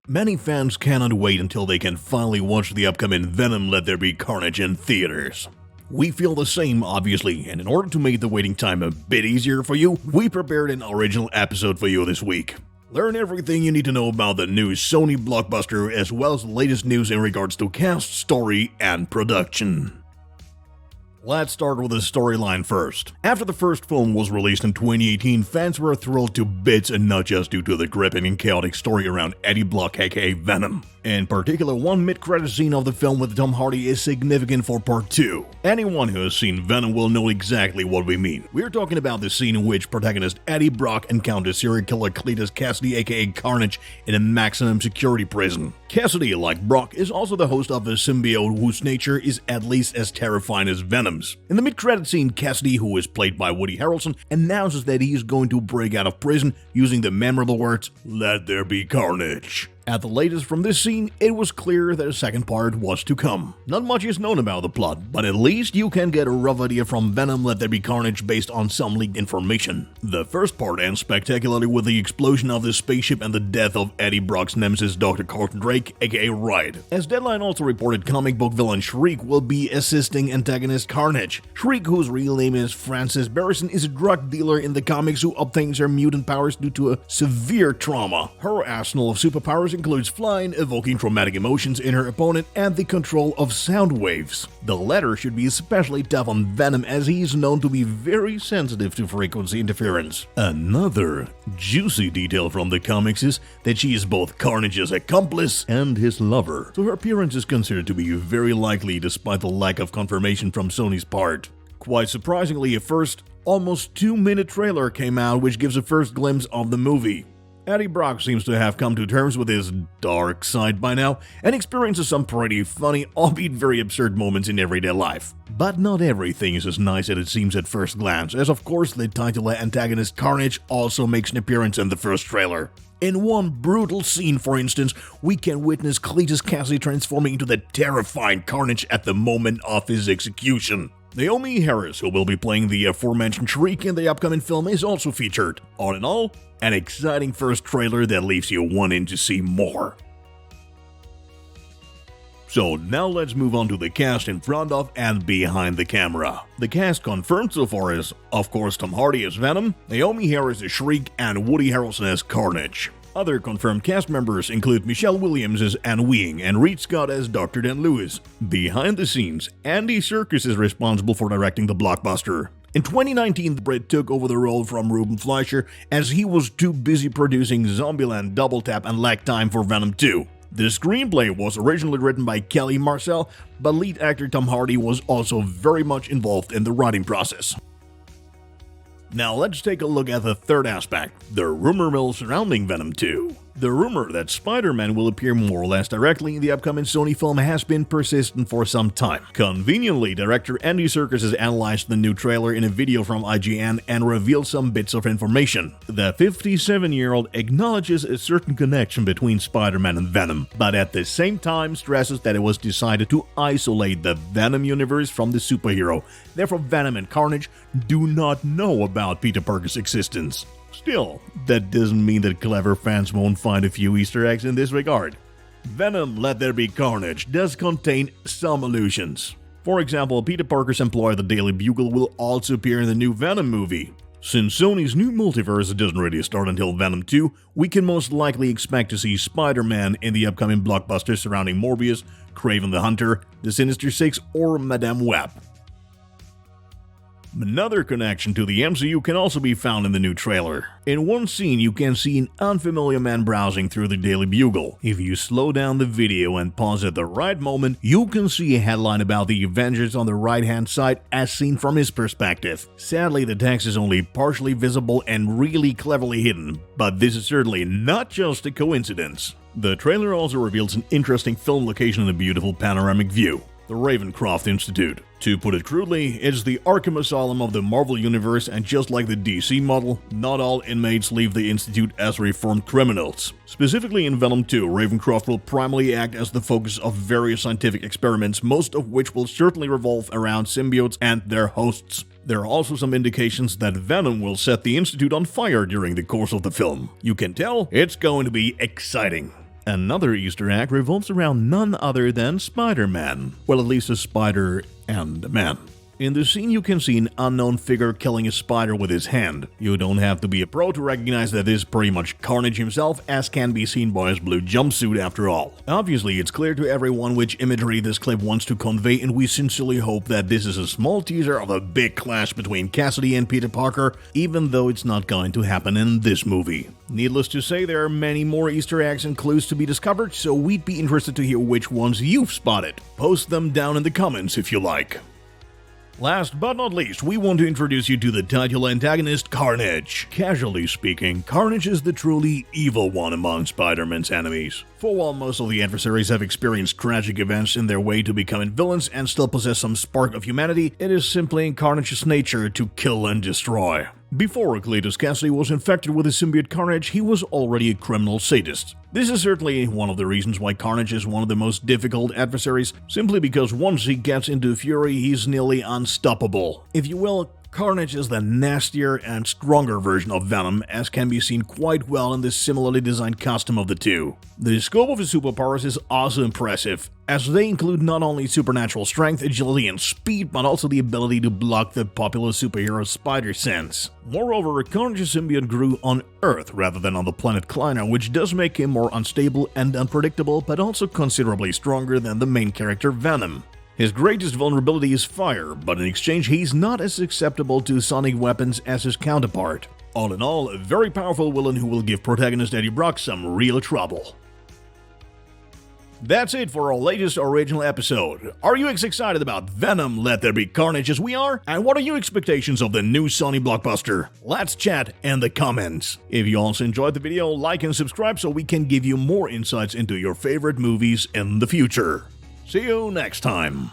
Many fans cannot wait until they can finally watch the upcoming Venom There Be Carnage in theaters. We feel the same, obviously, and in order to make the waiting time a bit easier for you, we prepared an original episode for you this week. Learn everything you need to know about the new Sony blockbuster as well as the latest news in regards to cast, story, and production. Let's start with the storyline first. After the first film was released in 2018, fans were thrilled to bits, and not just due to the gripping and chaotic story around Eddie Brock aka Venom. In particular, one mid-credit scene of the film with Tom Hardy is significant for part 2. Anyone who has seen Venom will know exactly what we mean. We're talking about the scene in which protagonist Eddie Brock encounters serial killer Cletus Kasady aka Carnage in a maximum security prison. Kasady, like Brock, is also the host of a symbiote whose nature is at least as terrifying as Venom's. In the mid-credit scene, Kasady, who is played by Woody Harrelson, announces that he is going to break out of prison using the memorable words, "Let there be carnage." At the latest from this scene, it was clear that a second part was to come. Not much is known about the plot, but at least you can get a rough idea from Venom Let There Be Carnage based on some leaked information. The first part ends spectacularly with the explosion of the spaceship and the death of Eddie Brock's nemesis Dr. Carlton Drake, aka Wright. As Deadline also reported, comic book villain Shriek will be assisting antagonist Carnage. Shriek, whose real name is Frances Barrison, is a drug dealer in the comics who obtains her mutant powers due to a severe trauma. Her arsenal of superpowers includes flying, evoking traumatic emotions in her opponent, and the control of sound waves. The latter should be especially tough on Venom, as he is known to be very sensitive to frequency interference. Another juicy detail from the comics is that she is both Carnage's accomplice and his lover, so her appearance is considered to be very likely despite the lack of confirmation from Sony's part. Quite surprisingly, a first, almost 2-minute trailer came out which gives a first glimpse of the movie. Eddie Brock seems to have come to terms with his dark side by now and experiences some pretty funny, albeit very absurd moments in everyday life. But not everything is as nice as it seems at first glance, as of course the titular antagonist Carnage also makes an appearance in the first trailer. In one brutal scene, for instance, we can witness Cletus Kasady transforming into the terrifying Carnage at the moment of his execution. Naomie Harris, who will be playing the aforementioned Shriek in the upcoming film, is also featured. All in all, an exciting first trailer that leaves you wanting to see more. So now let's move on to the cast in front of and behind the camera. The cast confirmed so far is, of course, Tom Hardy as Venom, Naomie Harris as Shriek, and Woody Harrelson as Carnage. Other confirmed cast members include Michelle Williams as Anne Weing and Reed Scott as Dr. Dan Lewis. Behind the scenes, Andy Serkis is responsible for directing the blockbuster. In 2019, the Brit took over the role from Ruben Fleischer as he was too busy producing Zombieland, Double Tap, and lacked time for Venom 2. The screenplay was originally written by Kelly Marcel, but lead actor Tom Hardy was also very much involved in the writing process. Now let's take a look at the third aspect, the rumor mill surrounding Venom 2. The rumor that Spider-Man will appear more or less directly in the upcoming Sony film has been persistent for some time. Conveniently, director Andy Serkis has analyzed the new trailer in a video from IGN and revealed some bits of information. The 57-year-old acknowledges a certain connection between Spider-Man and Venom, but at the same time stresses that it was decided to isolate the Venom universe from the superhero. Therefore, Venom and Carnage do not know about Peter Parker's existence. Still, that doesn't mean that clever fans won't find a few Easter eggs in this regard. Venom Let There Be Carnage does contain some allusions. For example, Peter Parker's employee, the Daily Bugle, will also appear in the new Venom movie. Since Sony's new multiverse doesn't really start until Venom 2, we can most likely expect to see Spider-Man in the upcoming blockbuster surrounding Morbius, Kraven the Hunter, the Sinister Six, or Madame Web. Another connection to the MCU can also be found in the new trailer. In one scene, you can see an unfamiliar man browsing through the Daily Bugle. If you slow down the video and pause at the right moment, you can see a headline about the Avengers on the right-hand side as seen from his perspective. Sadly, the text is only partially visible and really cleverly hidden, but this is certainly not just a coincidence. The trailer also reveals an interesting film location in a beautiful panoramic view. The Ravencroft Institute. To put it crudely, it's the Arkham Asylum of the Marvel Universe, and just like the DC model, not all inmates leave the Institute as reformed criminals. Specifically in Venom 2, Ravencroft will primarily act as the focus of various scientific experiments, most of which will certainly revolve around symbiotes and their hosts. There are also some indications that Venom will set the Institute on fire during the course of the film. You can tell it's going to be exciting. Another Easter egg revolves around none other than Spider-Man. Well, at least a spider and a man. In the scene, you can see an unknown figure killing a spider with his hand. You don't have to be a pro to recognize that this is pretty much Carnage himself, as can be seen by his blue jumpsuit after all. Obviously, it's clear to everyone which imagery this clip wants to convey, and we sincerely hope that this is a small teaser of a big clash between Kasady and Peter Parker, even though it's not going to happen in this movie. Needless to say, there are many more Easter eggs and clues to be discovered, so we'd be interested to hear which ones you've spotted. Post them down in the comments if you like. Last but not least, we want to introduce you to the title antagonist, Carnage. Casually speaking, Carnage is the truly evil one among Spider-Man's enemies. For while most of the adversaries have experienced tragic events in their way to becoming villains and still possess some spark of humanity, it is simply in Carnage's nature to kill and destroy. Before Cletus Kasady was infected with the symbiote Carnage, he was already a criminal sadist. This is certainly one of the reasons why Carnage is one of the most difficult adversaries, simply because once he gets into fury, he's nearly unstoppable. If you will, Carnage is the nastier and stronger version of Venom, as can be seen quite well in the similarly designed costume of the two. The scope of his superpowers is also impressive, as they include not only supernatural strength, agility, and speed, but also the ability to block the popular superhero spider sense. Moreover, Carnage's symbiote grew on Earth rather than on the planet Kleiner, which does make him more unstable and unpredictable, but also considerably stronger than the main character Venom. His greatest vulnerability is fire, but in exchange he's not as susceptible to sonic weapons as his counterpart. All in all, a very powerful villain who will give protagonist Eddie Brock some real trouble. That's it for our latest original episode. Are you as excited about Venom Let There Be Carnage as we are? And what are your expectations of the new Sony blockbuster? Let's chat in the comments. If you also enjoyed the video, like and subscribe so we can give you more insights into your favorite movies in the future. See you next time.